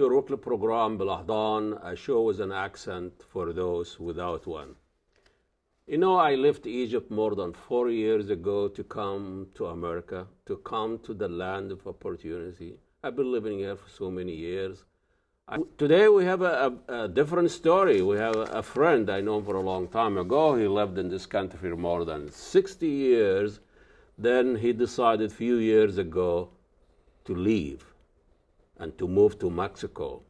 your weekly program, Balahdan, a show with an accent for those without one. You know, I left Egypt more than 4 years ago to come to America, to come to the land of opportunity. I've been living here for so many years. Today we have a different story. We have a friend I know for a long time ago. He lived in this country for more than 60 years. Then he decided a few years ago to leave and to move to Mexico,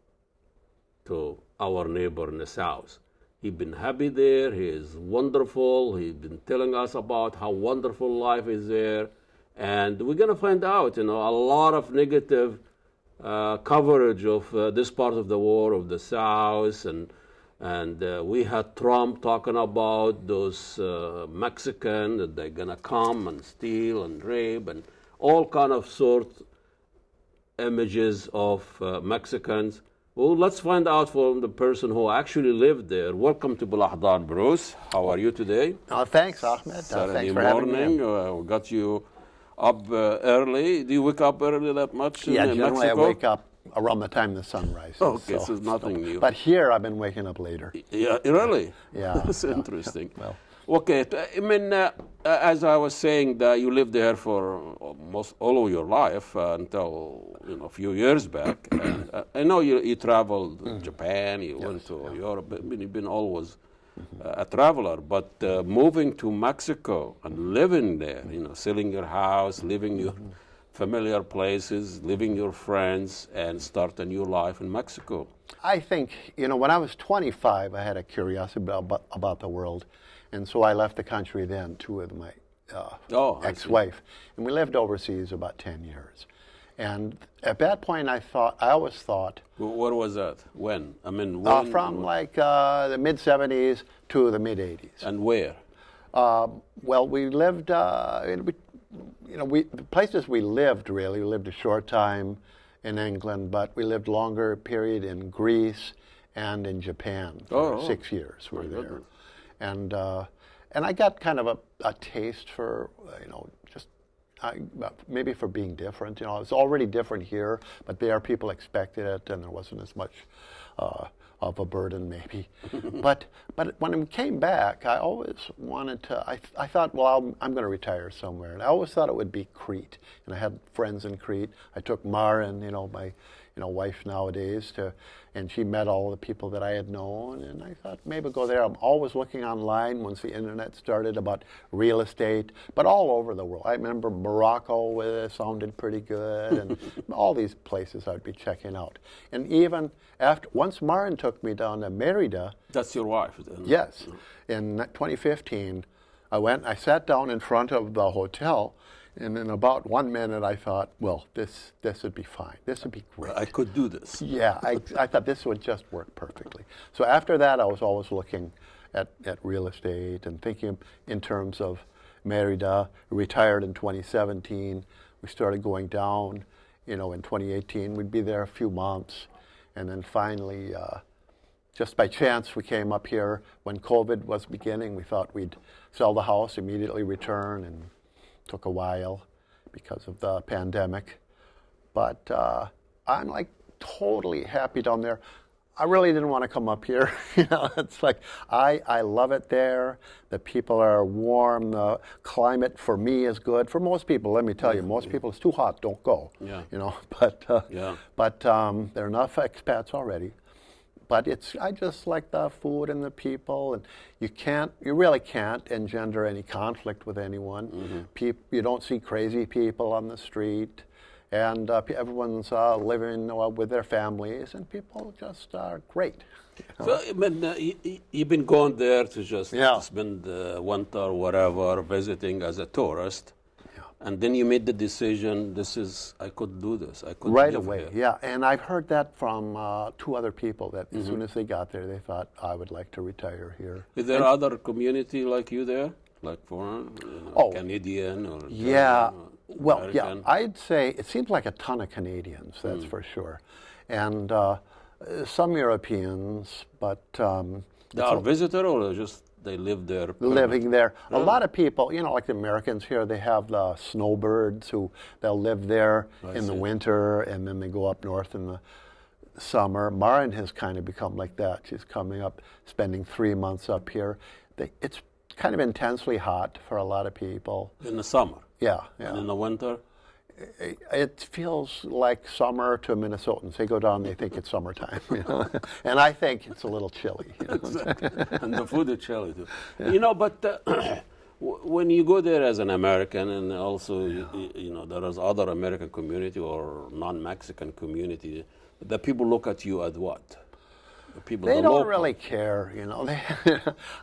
to our neighbor in the south. He's been happy there. He is wonderful. He's been telling us about how wonderful life is there. And we're going to find out, a lot of negative coverage of this part of the war, of the South, and we had Trump talking about those Mexicans that they're gonna come and steal and rape and all kind of images of Mexicans. Well, let's find out from the person who actually lived there. Welcome to Balahdan, Bruce. How are you today? Thanks, Ahmed. Saturday Thanks for having me. morning. We got you up early. Do you wake up early that much in generally Mexico? I wake up around the time the sun rises. Okay, so it's nothing new. But here I've been waking up later. Yeah, really? Yeah. That's interesting. Well, okay, I mean, as I was saying, that you lived there for almost all of your life until a few years back. And, I know you traveled to Japan, you went to Europe. I mean, you've been always a traveler, but moving to Mexico and living there, selling your house, living your familiar places, living your friends, and start a new life in Mexico. I think, when I was 25, I had a curiosity about the world. And so I left the country then, too, with my ex-wife. And we lived overseas about 10 years. And at that point, I always thought... What was that? When? I mean, when? From like the mid-'70s to the mid-'80s. And where? Well, we lived, the places we lived, really, we lived a short time in England, but we lived longer period in Greece and in Japan for 6 years we were there. And I got kind of a taste for, maybe for being different. It's already different here, but there people expected it, and there wasn't as much of a burden, maybe. but when we came back, I always wanted to. I thought, well, I'm going to retire somewhere, and I always thought it would be Crete. And I had friends in Crete. I took Maren, my wife nowadays, and she met all the people that I had known, and I thought maybe go there. I'm always looking online once the internet started about real estate, but all over the world. I remember Morocco, where it sounded pretty good, and all these places I'd be checking out. And even once Maren took me down to Merida. That's your wife, then? Yes. In 2015, I sat down in front of the hotel. And in about 1 minute, I thought, well, this would be fine. This would be great. I could do this. Yeah, I thought this would just work perfectly. So after that, I was always looking at real estate and thinking in terms of Merida. Retired in 2017. We started going down, in 2018. We'd be there a few months. And then finally, just by chance, we came up here when COVID was beginning. We thought we'd sell the house, immediately return, and took a while because of the pandemic. But I'm like totally happy down there. I really didn't want to come up here. It's like I love it there. The people are warm. The climate for me is good. For most people, let me tell you, most people, it's too hot, don't go. Yeah. But there are enough expats already. But I just like the food and the people, and you really can't engender any conflict with anyone. You don't see crazy people on the street, and everyone's living with their families, and people just are great. So, you've been going there to just spend the winter or whatever, visiting as a tourist. And then you made the decision, I could do this. I could right live away, here. yeah. And I've heard that from 2 other people that as soon as they got there, they thought, I would like to retire here. Is there other community like you there? Like foreign, Canadian or yeah. German, or Well, American? yeah, I'd say it seems like a ton of Canadians, that's for sure. And some Europeans, but... they are visitor or just they live there? Living there. A lot of people, like the Americans here, they have the snowbirds they'll live there in the winter, and then they go up north in the summer. Marin has kind of become like that. She's coming up, spending 3 months up here. It's kind of intensely hot for a lot of people. In the summer? Yeah, yeah. And in the winter? It feels like summer to Minnesotans. They go down, they think it's summertime, you know? And I think it's a little chilly. You know? Exactly. And the food is chilly too. Yeah. You know, but when you go there as an American, and also you know there is other American community or non-Mexican community, the people look at you as what? They don't really care, you know.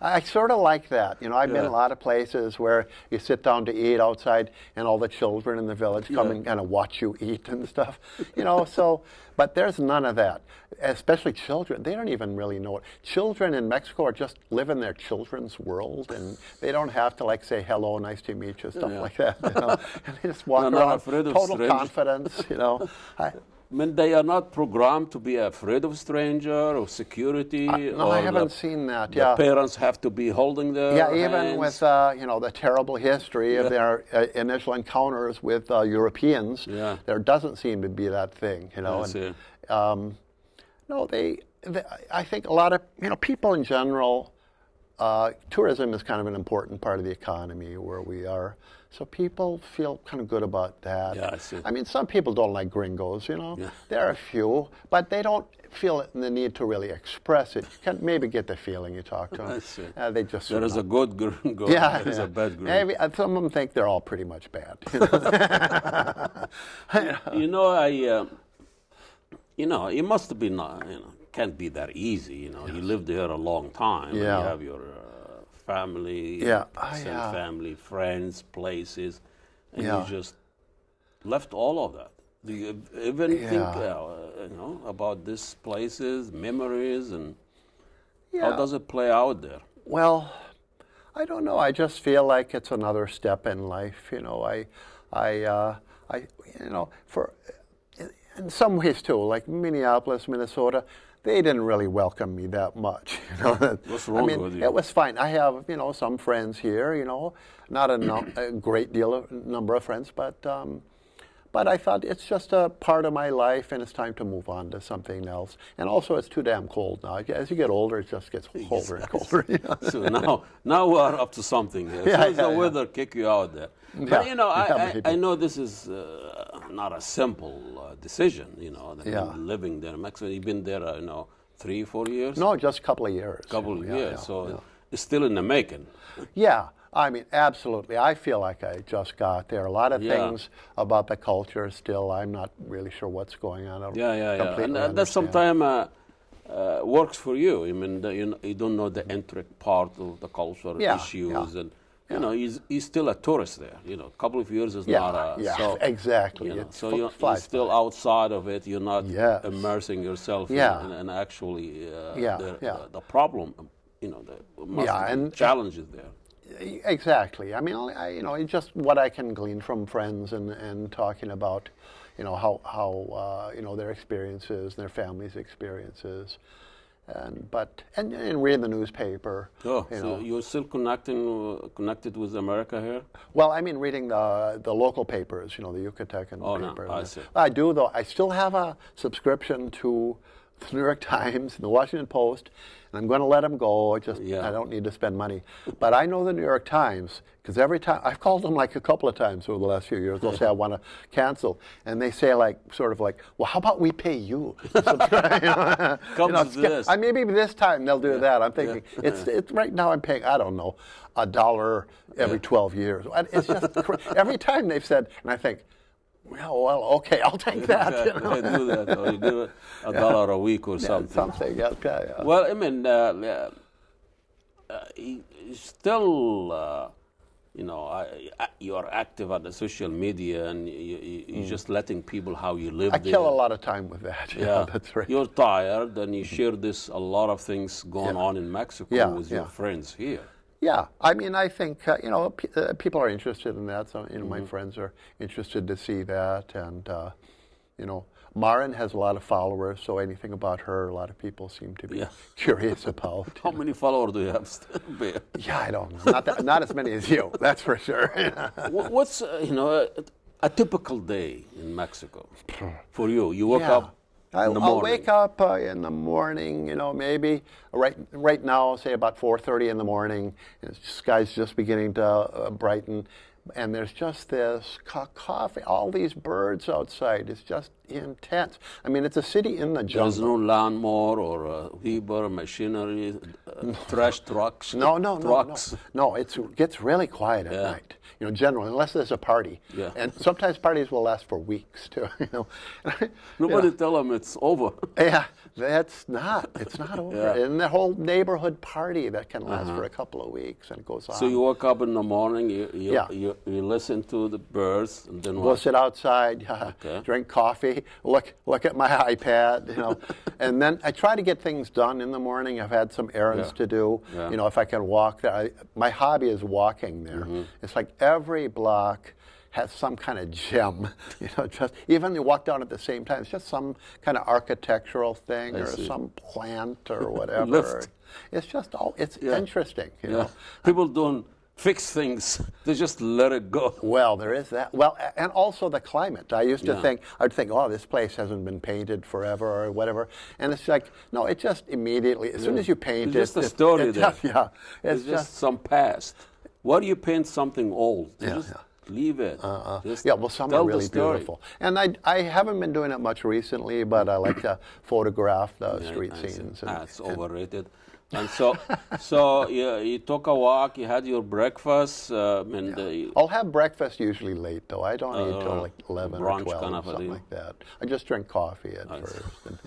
I sort of like that. You know, I've been a lot of places where you sit down to eat outside and all the children in the village come and kind of watch you eat and stuff. You know, so, but there's none of that. Especially children. They don't even really know it. Children in Mexico are just live in their children's world, and they don't have to like say hello, nice to meet you, stuff like that. You know? And they just walk around total confidence, you know. I mean, they are not programmed to be afraid of stranger or security. No, I haven't seen that. The parents have to be holding their even hands. with you know, the terrible history of their initial encounters with Europeans, there doesn't seem to be that thing. You know, no, I think a lot of people in general. Tourism is kind of an important part of the economy where we are. So people feel kind of good about that. Yeah, I see. I mean, some people don't like gringos, you know. Yeah. There are a few, but they don't feel the need to really express it. You can maybe get the feeling you talk to them. I see. They just there is a good gringo. Yeah, there is a bad gringo. Maybe, some of them think they're all pretty much bad. You know, you know, it must have been, can't be that easy. You know, you lived there a long time. And you have your family, family, friends, places, and you just left all of that. Do you even think, you know, about these places, memories, and how does it play out there? Well, I don't know. I just feel like it's another step in life. You know, you know, in some ways too, like Minneapolis, Minnesota. They didn't really welcome me that much. You know? What's wrong with you? It was fine. I have, you know, some friends here. You know, not a great number of friends, but I thought it's just a part of my life, and it's time to move on to something else. And also, it's too damn cold now. As you get older, it just gets colder and colder. You know? So now we're up to something here. The weather kick you out there. But you know, I know this is not a simple decision. You know, living there in Mexico. You've been there, you know, 3-4 years. No, just a couple of years. Couple of years. So it's still in the making. Yeah. I mean, absolutely. I feel like I just got there. A lot of things about the culture still, I'm not really sure what's going on. And that sometimes works for you. I mean, you don't know the intricate part of the cultural issues. And, you know, he's still a tourist there. You know, a couple of years is not a... So, exactly. You know, so you're still outside of it. You're not immersing yourself in actually the problem, you know, the challenges there. Exactly. I mean, you know, it's just what I can glean from friends and talking about, you know, how you know, their experiences, their families' experiences, and reading the newspaper. Oh, so you're still connected with America here? Well, I mean, reading the local papers, you know, the Yucatecan paper. No, I see. I do, though. I still have a subscription to the New York Times and the Washington Post. And I'm going to let them go. I don't need to spend money. But I know the New York Times, because every time, I've called them like a couple of times over the last few years. They'll say, I want to cancel. And they say sort of like, well, how about we pay you? Maybe this time they'll do that. I'm thinking, it's right now I'm paying, I don't know, $1 every 12 years. It's just, every time they've said, and I think, well, okay, I'll take that. You know? Do that, or you give it $1 a week or something. Something, Well, I mean, still, you know, you are active on the social media, and you're just letting people how you live. I kill a lot of time with that. Yeah, that's right. You're tired, and you share a lot of things going on in Mexico with your friends here. Yeah, I mean, I think, you know, people are interested in that. So, you know, my friends are interested to see that. And, you know, Marin has a lot of followers, so anything about her, a lot of people seem to be curious about. How many followers do you have, Bear? Yeah, I don't know. Not as many as you, that's for sure. What's, you know, a typical day in Mexico for you? You woke up I'll wake up in the morning, maybe right now, say about 4:30 in the morning. The sky's just beginning to brighten, and there's just this coffee, all these birds outside. It's just intense. I mean, it's a city in the jungle. There's no lawnmower or Weber machinery, trash trucks. No. It gets really quiet at night. Generally, unless there's a party. Yeah. And sometimes parties will last for weeks too. Nobody tell them it's over. Yeah, it's not over. Yeah. And the whole neighborhood party that can last for a couple of weeks and it goes on. So you wake up in the morning, you listen to the birds, and then We'll sit outside, drink coffee, look at my iPad, and then I try to get things done in the morning. I've had some errands to do. Yeah. If I can walk there. My hobby is walking there. It's like every block has some kind of gem, just even you walk down at the same time. It's just some kind of architectural thing or some plant or whatever. Lift. It's just interesting. People don't fix things; they just let it go. Well, there is that. Well, and also the climate. I used to think, oh, this place hasn't been painted forever or whatever, and it's like, no, it just immediately, as soon as you paint it's just a story there. It's just some past. Why do you paint something old? Leave it. Well, some are really beautiful. And I haven't been doing it much recently, but I like to photograph the street scenes. It's overrated. And so you took a walk, you had your breakfast. I'll have breakfast usually late, though. I don't eat till like 11 or 12, kind of something like that. I just drink coffee at first. And,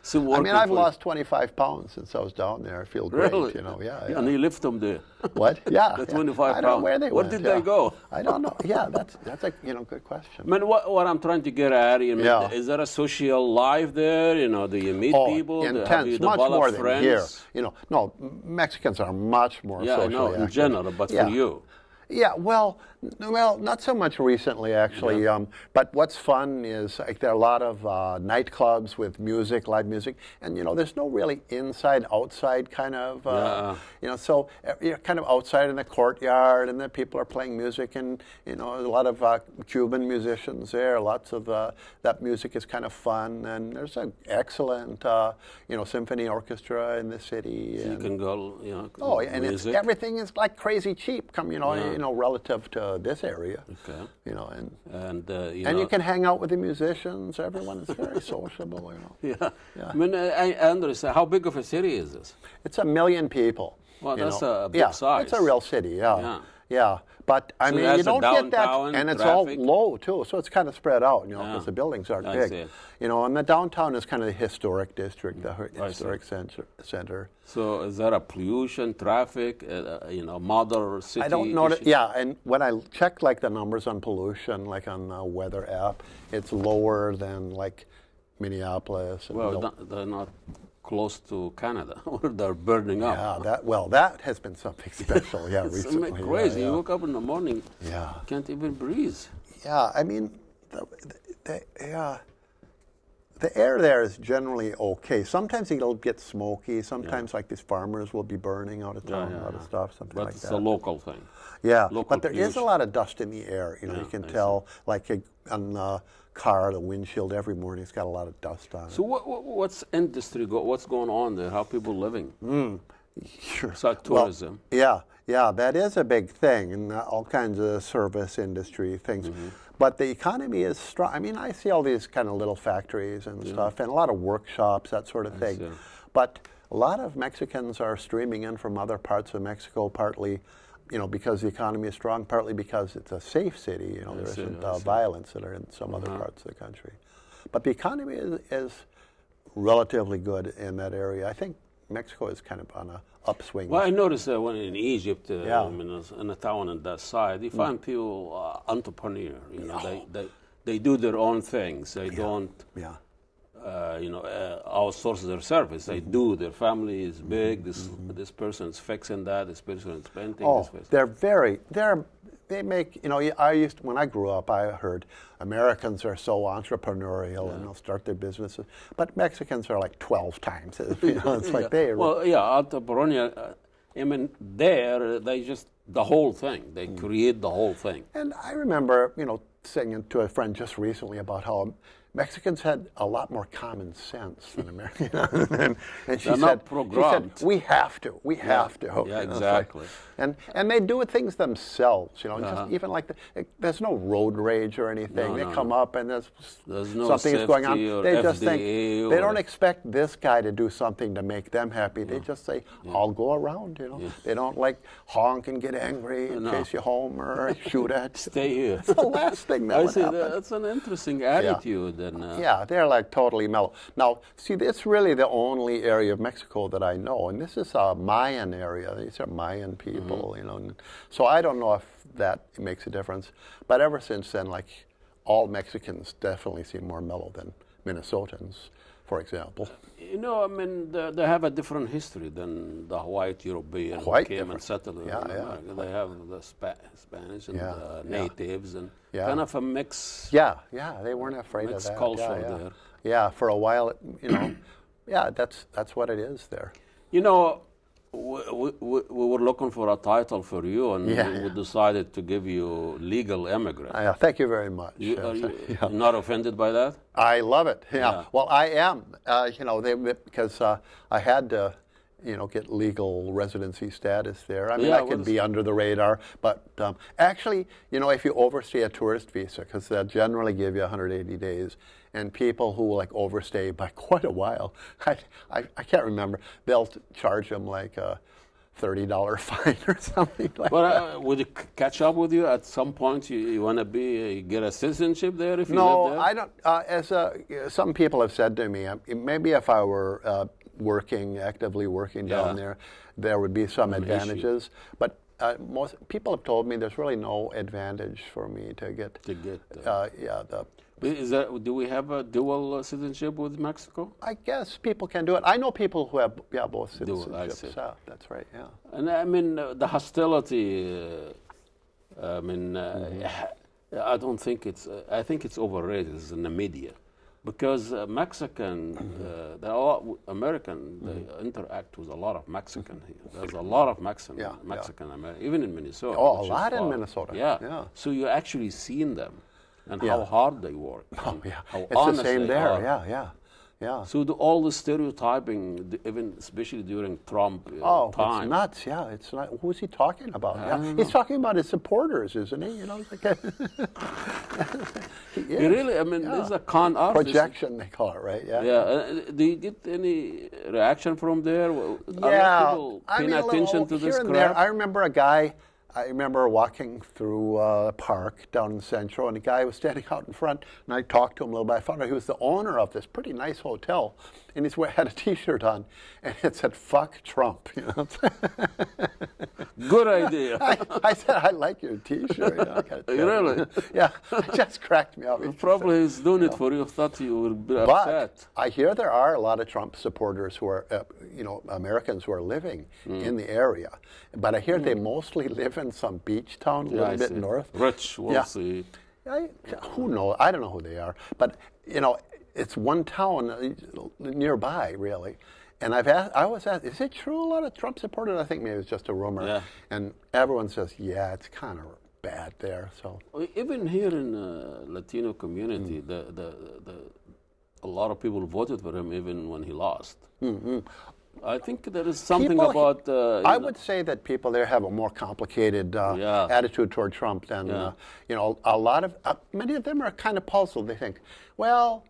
So I've lost 25 pounds since I was down there. I feel great, Really? Yeah. And you left them there. What? Yeah. The 25 pounds. I don't know where they went. Where did they go? I don't know. Yeah, that's a good question. What I'm trying to get at, is there a social life there? Do you meet people? Intense, Have you much more than friends? here. No, Mexicans are much more socially I know, in active. general, but for you. Yeah, well, not so much recently, actually. But what's fun is there are a lot of nightclubs with music, live music, and there's no really inside, outside kind of. So you're kind of outside in the courtyard, and then people are playing music, and a lot of Cuban musicians there. Lots of that music is kind of fun, and there's an excellent symphony orchestra in the city. So you can go, and music. everything is like crazy cheap. Relative to this area. Okay. And you can hang out with the musicians. Everyone is very sociable. Yeah. I understand. How big of a city is this? It's 1 million people. Well, that's a big size. It's a real city. Yeah. But So you don't get that, and it's traffic? all low too. So it's kind of spread out, because the buildings aren't big. And the downtown is kind of the historic district, the historic center. So is there a pollution, traffic, mother city? I don't know. issue? And when I check the numbers on pollution, like on the weather app, it's lower than like Minneapolis. Well, they're not close to Canada, where they're burning up. Yeah, that has been something special. Yeah, recently. It's crazy. Yeah. You wake up in the morning, can't even breathe. Yeah, I mean, the air there is generally okay. Sometimes it'll get smoky. Sometimes like these farmers will be burning out of town, a lot of stuff, something like that. But it's a local thing. Yeah, local but there is a pollution. lot of dust in the air. You can tell, on the car, the windshield every morning, it's got a lot of dust on it. So what's industry? What's going on there? How people living? Sure. So tourism. Well, yeah, that is a big thing, and all kinds of service industry things. But the economy is strong. I mean, I see all these kind of little factories and stuff, and a lot of workshops, that sort of thing. But a lot of Mexicans are streaming in from other parts of Mexico, partly, because the economy is strong, partly because it's a safe city. There isn't violence that are in some other parts of the country. But the economy is relatively good in that area. I think Mexico is kind of on a upswing. Well, I noticed that when in Egypt, in a town on that side, you find people entrepreneur. They do their own things. They don't. Outsource their service. They do. Their family is big. This person is fixing that. This person is painting. They make. When I grew up, I heard Americans are so entrepreneurial and they'll start their businesses, but Mexicans are like 12 times. It's like they. Entrepreneurial. They just the whole thing. They create the whole thing. And I remember, saying to a friend just recently about how Mexicans had a lot more common sense than Americans. and They're not programmed. she said, we have to. We have to. Yeah, You know, exactly. and they do things themselves, you know, just even like, there's no road rage or anything. They come up and there's no something is going on. They just think, FDA they don't expect this guy to do something to make them happy. They just say, I'll go around, you know. They don't like honk and get angry and chase you home or shoot at you. Stay here. It's the last thing that would happen. That's an interesting attitude. Yeah, they're like totally mellow. Now, see, it's really the only area of Mexico that I know, and this is a Mayan area. These are Mayan people, you know. And so I don't know if that makes a difference. But ever since then, like, all Mexicans definitely seem more mellow than Minnesotans, for example. You know, I mean, they have a different history than the white Europeans who came and settled in America. They have the Spanish and the natives and kind of a mix. Yeah, they weren't afraid of that. Culture there. Yeah, for a while, you know, that's what it is there. You know, we were looking for a title for you, and we decided to give you Legal Immigrant. Thank you very much. Are you not offended by that? I love it. Yeah. Well, I am. You know, because I had to, you know, get legal residency status there. I mean, I could be under the radar, but actually, you know, if you overstay a tourist visa, because they'll generally give you 180 days, and people who like overstay by quite a while, I can't remember, they'll charge them like a $30 fine or something like that. Would it catch up with you at some point? You want to get a citizenship there if you live there? I don't. Some people have said to me, maybe if I were actively working down there would be some advantages. But most people have told me there's really no advantage for me to get. Do we have a dual citizenship with Mexico? I guess people can do it. I know people who have both citizenships. That's right. Yeah. And I mean the hostility. I mean, I don't think it's. I think it's overrated. It's in the media. Because Mexican, they're all American, they interact with a lot of Mexican here. There's a lot of Mexican American, even in Minnesota. Oh, a lot in Minnesota. Yeah. So you actually seen them and how hard they work. Oh, yeah. How it's honest the same they there. are. Yeah. So all the stereotyping, even especially during Trump time. It's nuts. Yeah, it's not. Who's he talking about? He's talking about his supporters, isn't he? You know, it's like really, I mean, this is a con artist. Projection, they call it, right? Yeah. Do you get any reaction from there? Yeah. People paying attention to this crap? I remember a guy. I remember walking through a park down in Central, and a guy was standing out in front, and I talked to him a little bit. I found out he was the owner of this pretty nice hotel, and he had a T-shirt on, and it said, "Fuck Trump." You know? Good idea. I said, "I like your T-shirt." You know, really? Yeah, it just cracked me up. Probably he's doing it for you. Thought you would be upset. But I hear there are a lot of Trump supporters who are, Americans who are living in the area. But I hear they mostly live in some beach town a little bit north. Rich, we'll see. Who knows? I don't know who they are. But, you know, it's one town nearby, really. And I was asked, is it true a lot of Trump supporters? I think maybe it's just a rumor. Yeah. And everyone says, yeah, it's kind of bad there. So even here in the Latino community, a lot of people voted for him even when he lost. Mm-hmm. I think there is something about. I would say that people there have a more complicated attitude toward Trump than a lot of many of them are kind of puzzled. They think, well,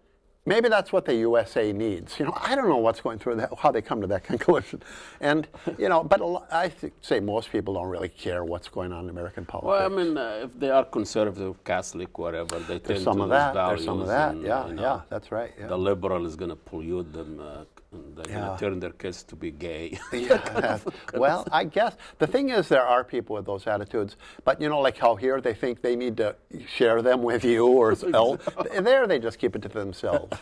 maybe that's what the USA needs. You know, I don't know what's going through that, how they come to that conclusion, and but I say most people don't really care what's going on in American politics. Well, I mean, if they are conservative, Catholic, whatever, they tend to lose values. There's some of that. Yeah, that's right. Yeah. The liberal is going to pollute them. They're going to turn their kids to be gay. Well, I guess the thing is there are people with those attitudes, but like how here they think they need to share them with you or else. There they just keep it to themselves.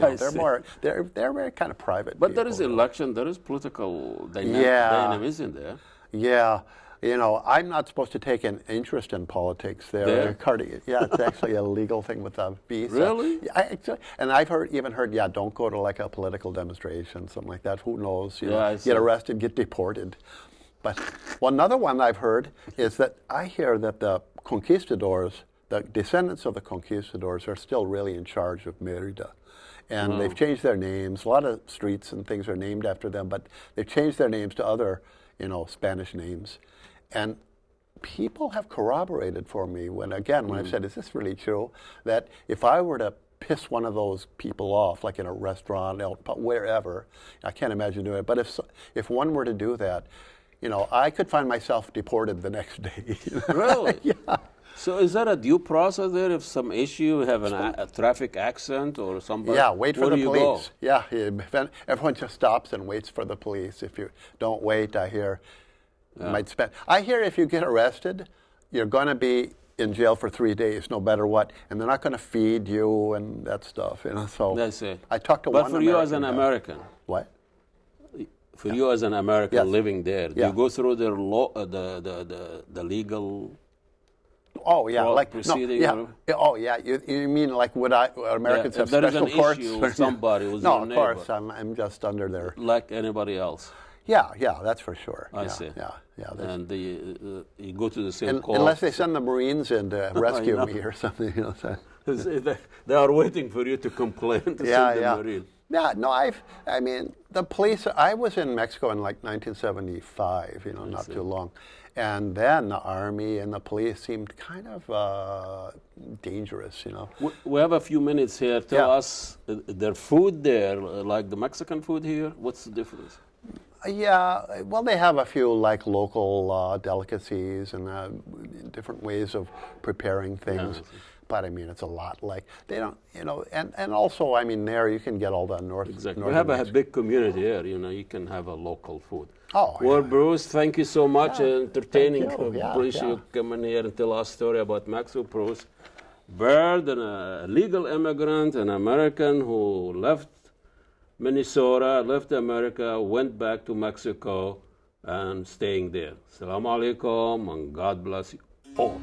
They're very kind of private. But there is election, there is political dynamism there. Yeah. I'm not supposed to take an interest in politics there. It's actually a legal thing with a visa. Really? And I've even heard, don't go to like a political demonstration, something like that. Who knows? Get arrested, get deported. But another one I've heard is that I hear that the conquistadors, the descendants of the conquistadors, are still really in charge of Merida. And they've changed their names. A lot of streets and things are named after them, but they've changed their names to other, Spanish names. And people have corroborated for me when I've said, is this really true? That if I were to piss one of those people off, like in a restaurant, wherever, I can't imagine doing it, but if one were to do that, I could find myself deported the next day. Really? Yeah. So is that a due process there? If some issue, have a traffic accident or somebody? Yeah, wait for the police. Go? Yeah, everyone just stops and waits for the police. If you don't wait, I hear, I hear if you get arrested, you're going to be in jail for 3 days, no matter what, and they're not going to feed you and that stuff. So that's it. I talked to but one for American you as an guy. American, What? For you as an American Yes. living there, do Yeah. you go through the law, the legal? Oh yeah, like proceeding no, yeah. Oh yeah, you mean like would Americans Yeah, have if there is special an courts? issue with somebody who's no, your of neighbor. course I'm just under their. Like anybody else. Yeah, that's for sure. I see. Yeah. And you go to the same court. Unless they send the Marines in to rescue me or something, So. They are waiting for you to complain to send the Marine. Yeah, no, I mean, the police, I was in Mexico in like 1975, not too long. And then the Army and the police seemed kind of dangerous, We have a few minutes here. Tell us, their food there, like the Mexican food here, what's the difference? Yeah, well, they have a few like local delicacies and different ways of preparing things. But I mean, it's a lot like they don't, and also, I mean, there you can get all the North. Exactly. We have a big community here. You can have a local food. Oh, well, Bruce, thank you so much. Entertaining. Thank you. Appreciate you coming here and tell us a story about Mexico. Bruce Baird, a legal immigrant, an American who left Minnesota, left America, went back to Mexico, and staying there. Assalamu alaikum, and God bless you all.